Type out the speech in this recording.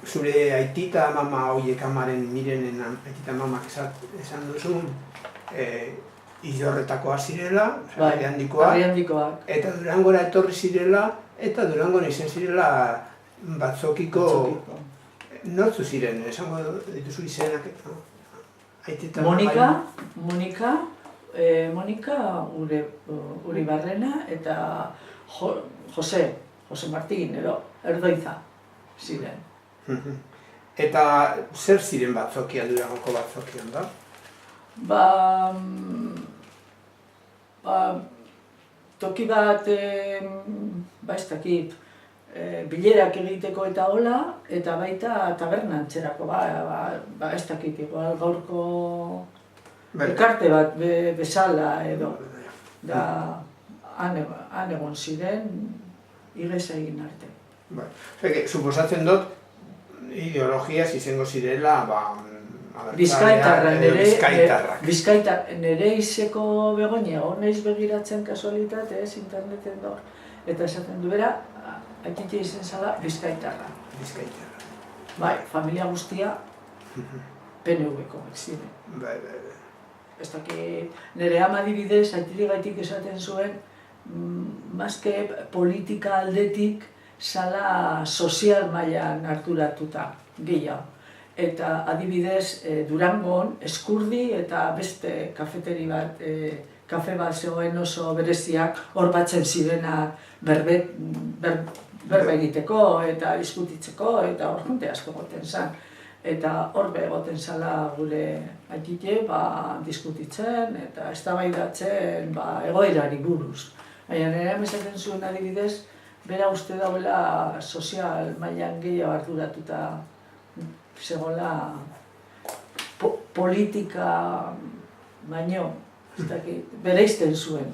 zure aitita mama horiek amaren Mirenen aitita mamak esan duzun, Illorretakoa zirela, herri handikoak, eta Durangora etorri zirela, eta Durangon izan zirela batzokiko nortzu ziren, esango dituzu izenak, aitita Monika Uribarrena eta Jose Martin edo Erdoiza ziren. Eta zer ziren batzokian, Durangoko batzokian da? Toki bat, ez dakit, bilerak egiteko eta hola, eta baita taberna antzerako, ez dakit, igual gaurko elkarte bat bezala edo, da han egon ziren, igesa egin arte. Suposatzen dut, ideologiaz izango zirela, Bizkaitarrak. Nere izeko Begoña, honeiz begiratzen kasualitatez interneten dor, eta esaten duera, aitite izen zala Bizkaitarra. Bai, familia guztia PNV-ko ziren. Ez dakit, nire ama adibidez, aitirigaitik esaten zuen, mazke politika aldetik zala sozial mailan harturatuta, gehiago. Eta adibidez, Durangon, Eskurdi eta beste kafeteri bat, kafe bat zegoen oso bereziak hor batzen zirenak berba egiteko eta diskutitzeko eta hor junte asko goten zen. Eta hor begoten zala gure aitite diskutitzen eta eztabaidatzen egoerari buruz. Baina nire esaten zuen adibidez, bera uste dauela sozial mailan gehiago arduratuta zegoela politika baino, bereizten zuen.